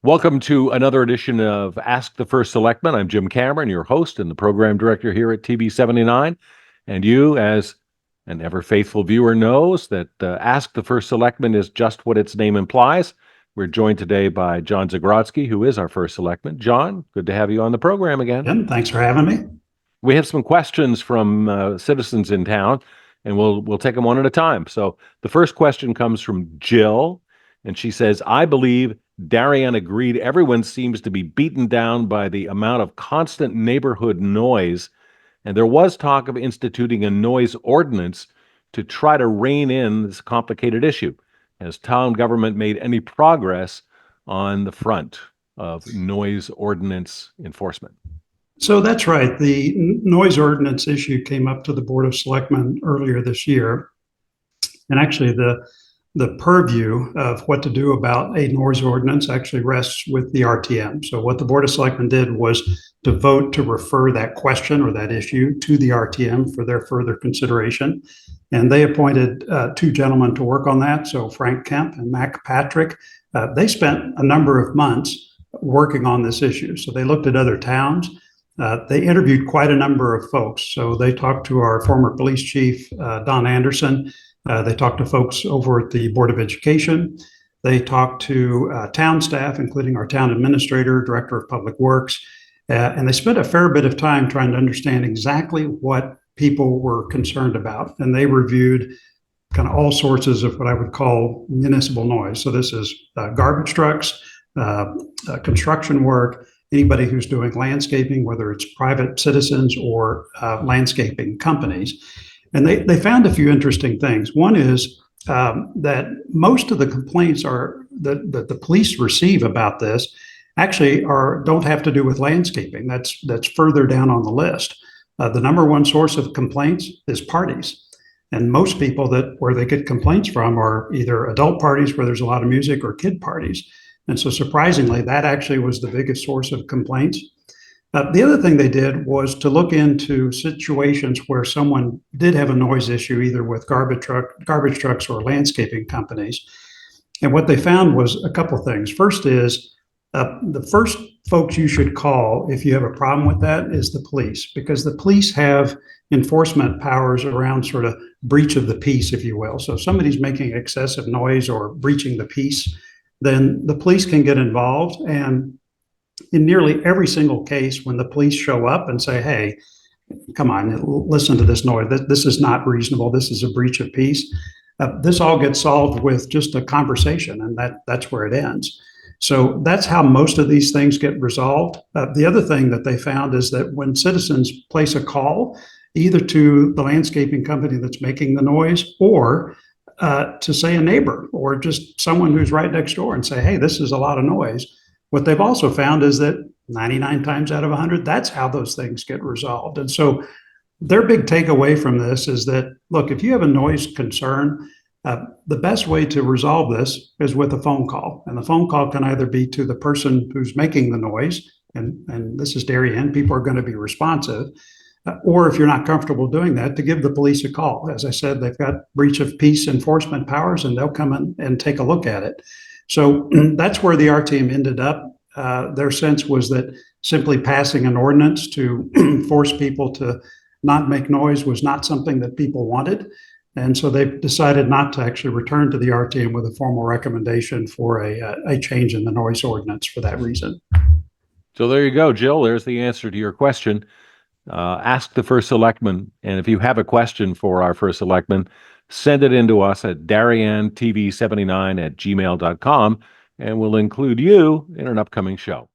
Welcome to another edition of Ask the First Selectman. I'm Jim Cameron, your host and the program director here at TV 79. And you, as an ever faithful viewer, knows that Ask the First Selectman is just what its name implies. We're joined today by John Zagrodzky, who is our first selectman. John, good to have you on the program again. Jim, thanks for having me. We have some questions from citizens in town, and we'll take them one at a time. So the first question comes from Jill, and she says, "I believe Darien agreed everyone seems to be beaten down by the amount of constant neighborhood noise, and there was talk of instituting a noise ordinance to try to rein in this complicated issue. Has town government made any progress on the front of noise ordinance enforcement?" So that's right. The noise ordinance issue came up to the Board of Selectmen earlier this year. And actually, the purview of what to do about a noise ordinance actually rests with the RTM. So what the Board of Selectmen did was to vote to refer that question or that issue to the RTM for their further consideration. And they appointed two gentlemen to work on that. So Frank Kemp and Mac Patrick. They spent a number of months working on this issue. So they looked at other towns. They interviewed quite a number of folks. So they talked to our former police chief, Don Anderson. They talked to folks over at the Board of Education. They talked to town staff, including our town administrator, director of public works. And they spent a fair bit of time trying to understand exactly what people were concerned about. And they reviewed kind of all sources of what I would call municipal noise. So this is garbage trucks, construction work, anybody who's doing landscaping, whether it's private citizens or landscaping companies. And they found a few interesting things. One is that most of the complaints that the police receive about this actually don't have to do with landscaping. That's further down on the list. The number one source of complaints is parties. And most people where they get complaints from are either adult parties where there's a lot of music or kid parties. And so surprisingly, that actually was the biggest source of complaints. The other thing they did was to look into situations where someone did have a noise issue, either with garbage trucks or landscaping companies. And what they found was a couple things. First is the first folks you should call if you have a problem with that is the police, because the police have enforcement powers around sort of breach of the peace, if you will. So if somebody's making excessive noise or breaching the peace, then the police can get involved. And in nearly every single case, when the police show up and say, "Hey, come on, listen to this noise. This is not reasonable. This is a breach of peace," this all gets solved with just a conversation, and that's where it ends. So that's how most of these things get resolved. The other thing that they found is that when citizens place a call, either to the landscaping company that's making the noise or to say a neighbor or just someone who's right next door and say, "Hey, this is a lot of noise." What they've also found is that 99 times out of 100, that's how those things get resolved. And so their big takeaway from this is that, look, if you have a noise concern, the best way to resolve this is with a phone call. And the phone call can either be to the person who's making the noise, and this is Darien, people are going to be responsive, or if you're not comfortable doing that, to give the police a call. As I said, they've got breach of peace enforcement powers, and they'll come in and take a look at it. So that's where the RTM ended up. Their sense was that simply passing an ordinance to force people to not make noise was not something that people wanted. And so they've decided not to actually return to the RTM with a formal recommendation for a change in the noise ordinance for that reason. So there you go, Jill. There's the answer to your question. Ask the first selectman. And if you have a question for our first selectman, send it in to us at darientv79@gmail.com, and we'll include you in an upcoming show.